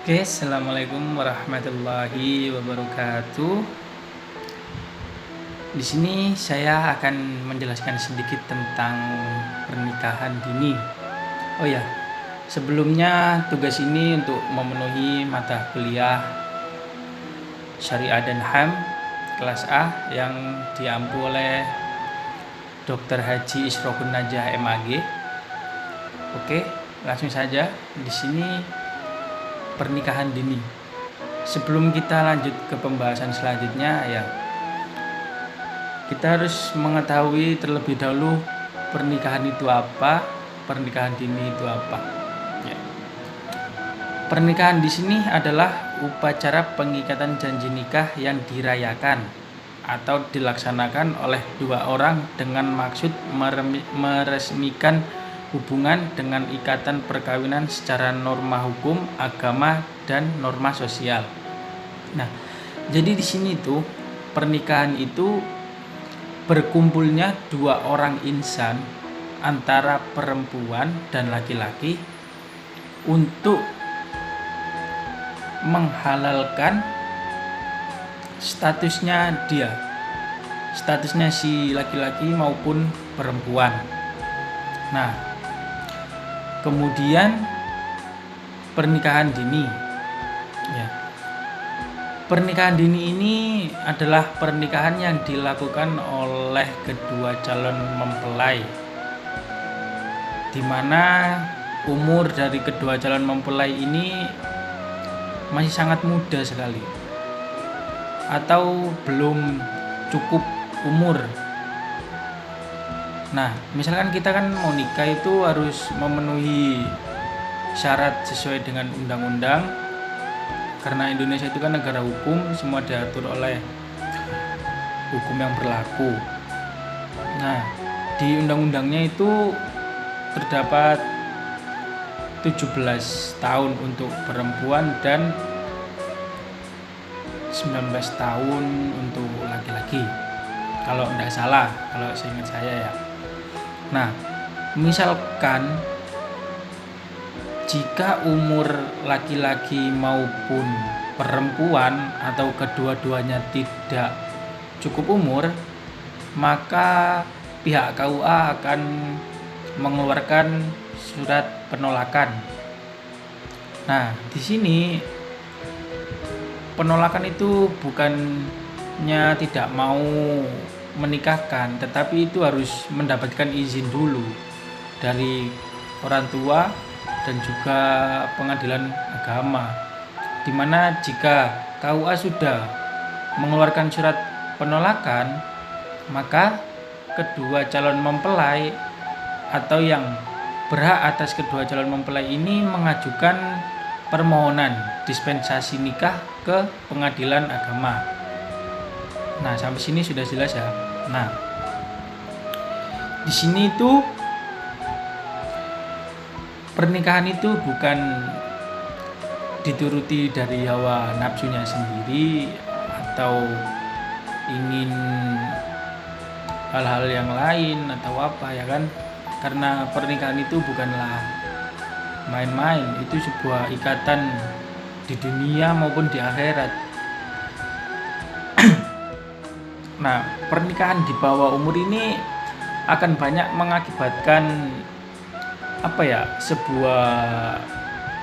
Oke, assalamualaikum warahmatullahi wabarakatuh. Di sini saya akan menjelaskan sedikit tentang pernikahan dini. Oh ya, sebelumnya tugas ini untuk memenuhi mata kuliah Syariah dan HAM kelas A yang diampu oleh Dr. Haji Isrokun Najah MAG. Oke, langsung saja. Di sini pernikahan dini. Sebelum kita lanjut ke pembahasan selanjutnya, ya kita harus mengetahui terlebih dahulu pernikahan itu apa, pernikahan dini itu apa. Ya. Pernikahan di sini adalah upacara pengikatan janji nikah yang dirayakan atau dilaksanakan oleh dua orang dengan maksud meresmikan hubungan dengan ikatan perkawinan secara norma hukum, agama, dan norma sosial. Nah, jadi di sini tuh pernikahan itu berkumpulnya dua orang insan antara perempuan dan laki-laki untuk menghalalkan statusnya si laki-laki maupun perempuan. Nah, kemudian pernikahan dini. Ya. Pernikahan dini ini adalah pernikahan yang dilakukan oleh kedua calon mempelai, di mana umur dari kedua calon mempelai ini masih sangat muda sekali, atau belum cukup umur. Nah, misalkan kita kan mau nikah itu harus memenuhi syarat sesuai dengan undang-undang, karena Indonesia itu kan negara hukum, semua diatur oleh hukum yang berlaku. Nah, di undang-undangnya itu terdapat 17 tahun untuk perempuan dan 19 tahun untuk laki-laki, kalau tidak salah, kalau seingat saya ya. Nah, misalkan jika umur laki-laki maupun perempuan atau kedua-duanya tidak cukup umur, maka pihak KUA akan mengeluarkan surat penolakan. Nah, di sini penolakan itu bukannya tidak mau menikahkan, tetapi itu harus mendapatkan izin dulu dari orang tua dan juga pengadilan agama, dimana jika KUA sudah mengeluarkan surat penolakan, maka kedua calon mempelai atau yang berhak atas kedua calon mempelai ini mengajukan permohonan dispensasi nikah ke pengadilan agama. Nah, sampai sini sudah jelas ya. Nah, di sini itu pernikahan itu bukan dituruti dari hawa nafsunya sendiri atau ingin hal-hal yang lain atau apa ya kan, karena pernikahan itu bukanlah main-main, itu sebuah ikatan di dunia maupun di akhirat. Nah, pernikahan di bawah umur ini akan banyak mengakibatkan sebuah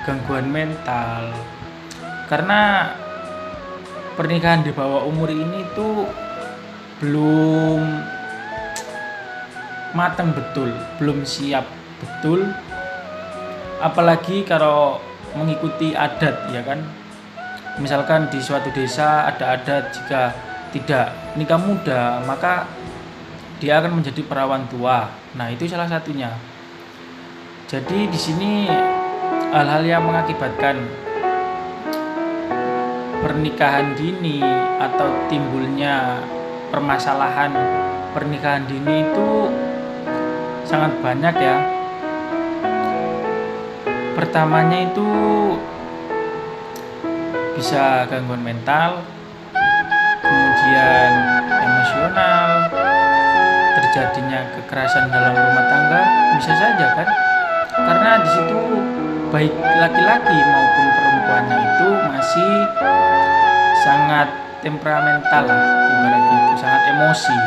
gangguan mental, karena pernikahan di bawah umur ini tuh belum matang betul, belum siap betul, apalagi kalau mengikuti adat ya kan. Misalkan di suatu desa ada adat jika tidak nikah muda maka dia akan menjadi perawan tua. Nah, itu salah satunya. Jadi di sini hal-hal yang mengakibatkan pernikahan dini atau timbulnya permasalahan pernikahan dini itu sangat banyak ya. Pertamanya itu bisa gangguan mental, kemudian emosional, terjadinya kekerasan dalam rumah tangga, bisa saja kan. karena di situ baik laki-laki maupun perempuannya itu masih sangat temperamental lah, ibaratnya itu sangat emosi,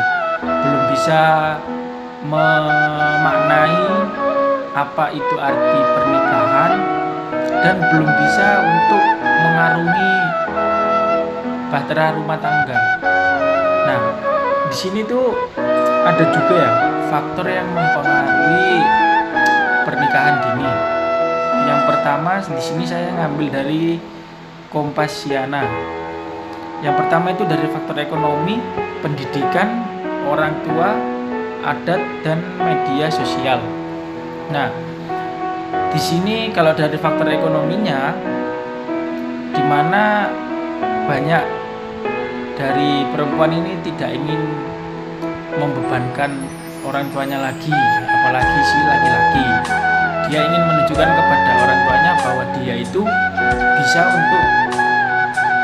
belum bisa memaknai apa itu arti pernikahan, dan belum bisa untuk mengarungi bahtera rumah tangga. Nah, di sini tuh ada juga ya faktor yang mempengaruhi pernikahan dini. Yang pertama di sini saya ngambil dari Kompasiana. Yang pertama itu dari faktor ekonomi, pendidikan, orang tua, adat, dan media sosial. Nah, di sini kalau dari faktor ekonominya, di mana banyak dari perempuan ini tidak ingin membebankan orang tuanya lagi, apalagi si laki-laki. Dia ingin menunjukkan kepada orang tuanya bahwa dia itu bisa untuk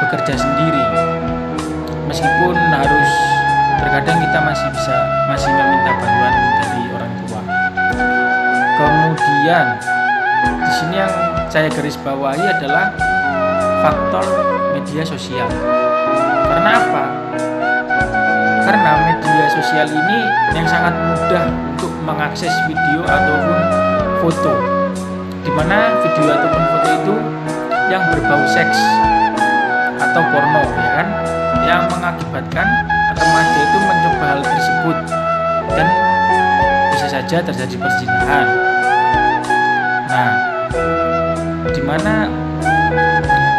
bekerja sendiri. Meskipun harus terkadang kita masih meminta bantuan dari orang tua. Kemudian di sini yang saya garis bawahi adalah faktor media sosial. Karena apa? Karena media sosial ini yang sangat mudah untuk mengakses video ataupun foto, dimana video ataupun foto itu yang berbau seks atau porno, ya kan, yang mengakibatkan remaja itu mencoba hal tersebut dan bisa saja terjadi perzinahan. Nah, dimana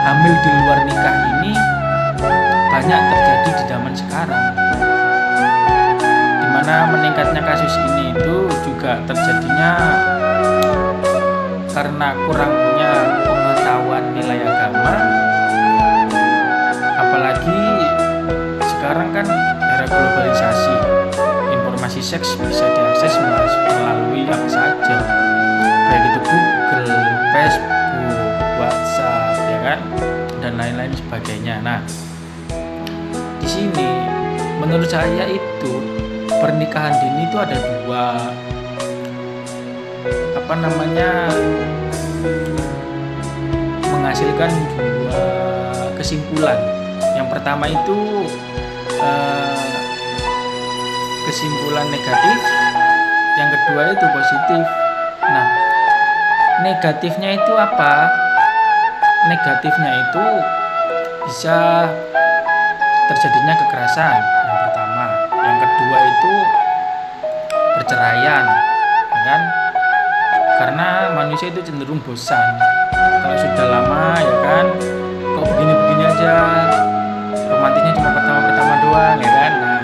hamil di luar nikah ini banyak terjadi di zaman sekarang, dimana meningkatnya kasus ini itu juga terjadinya karena kurangnya pengetahuan nilai agama, apalagi sekarang kan era globalisasi, informasi seks bisa diakses melalui apa saja, baik itu Google, Facebook, WhatsApp, ya kan, dan lain-lain sebagainya. Nah, di sini menurut saya itu pernikahan dini itu ada dua menghasilkan dua kesimpulan. Yang pertama itu kesimpulan negatif, yang kedua itu positif. Nah, negatifnya itu apa? Negatifnya itu bisa terjadinya kekerasan, yang pertama. Yang kedua itu perceraian, ya kan? Karena manusia itu cenderung bosan kalau sudah lama, ya kan, kok begini-begini aja, romantisnya cuma pertama-pertama doang, ya kan. Nah,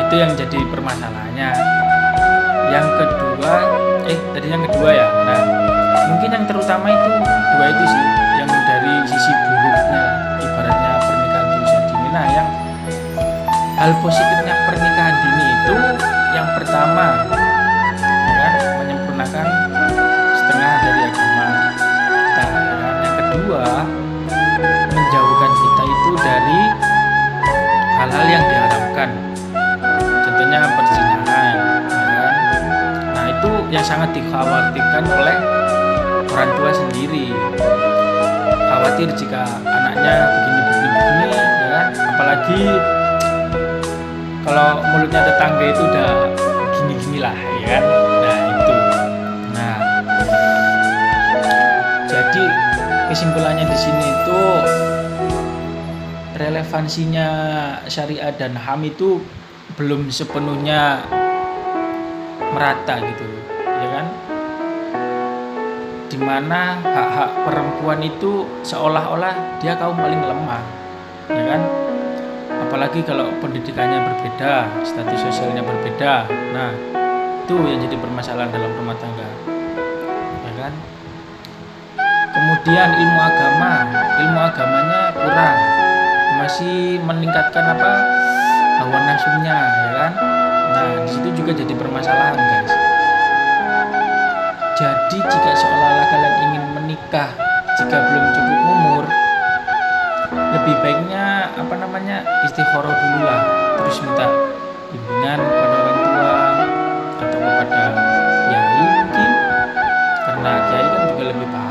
itu yang jadi permasalahannya. Yang kedua tadi yang kedua ya. Nah, mungkin yang terutama itu dua itu sih, yang dari sisi buruknya ibaratnya pernikahan di usia dini. Nah, yang hal positifnya pernikahan dini itu yang pertama, ya kan, menyempurnakan setengah dari agama kita, ya kan. Yang kedua, menjauhkan kita itu dari hal-hal yang diharamkan, contohnya perzinahan, ya kan. Nah, itu yang sangat dikhawatirkan oleh orang tua sendiri, khawatir jika anaknya begini, ya kan, apalagi kalau mulutnya tetangga itu udah gini-gini lah, ya kan. Nah, itu. Nah, jadi kesimpulannya di sini itu relevansinya syariat dan HAM itu belum sepenuhnya merata gitu, ya kan. Dimana hak-hak perempuan itu seolah-olah dia kaum paling lemah, ya kan. Apalagi kalau pendidikannya berbeda, status sosialnya berbeda. Nah, itu yang jadi permasalahan dalam rumah tangga, ya kan. Kemudian ilmu agamanya kurang, masih meningkatkan hawa nafsunya, ya kan. Nah, di situ juga jadi permasalahan, guys. Jadi jika seolah-olah kalian ingin menikah jika belum cukup umur, lebih baiknya istikharah dulu lah, terus minta bimbingan kepada orang tua atau kepada yai mungkin,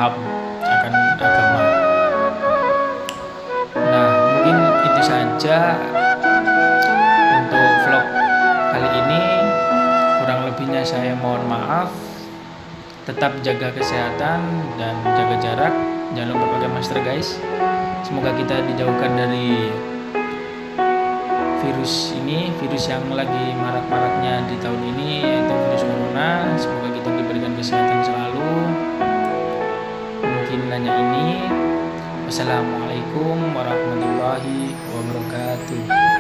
paham akan agama. Nah, mungkin itu saja untuk vlog kali ini. Kurang lebihnya saya mohon maaf. Tetap jaga kesehatan dan jaga jarak. Jangan lupa pakai masker guys. Semoga kita dijauhkan dari virus ini, virus yang lagi marak-maraknya di tahun ini, yaitu virus corona. Semoga kita diberikan kesehatan selalu. Mungkin hanya ini. Wassalamualaikum warahmatullahi wabarakatuh.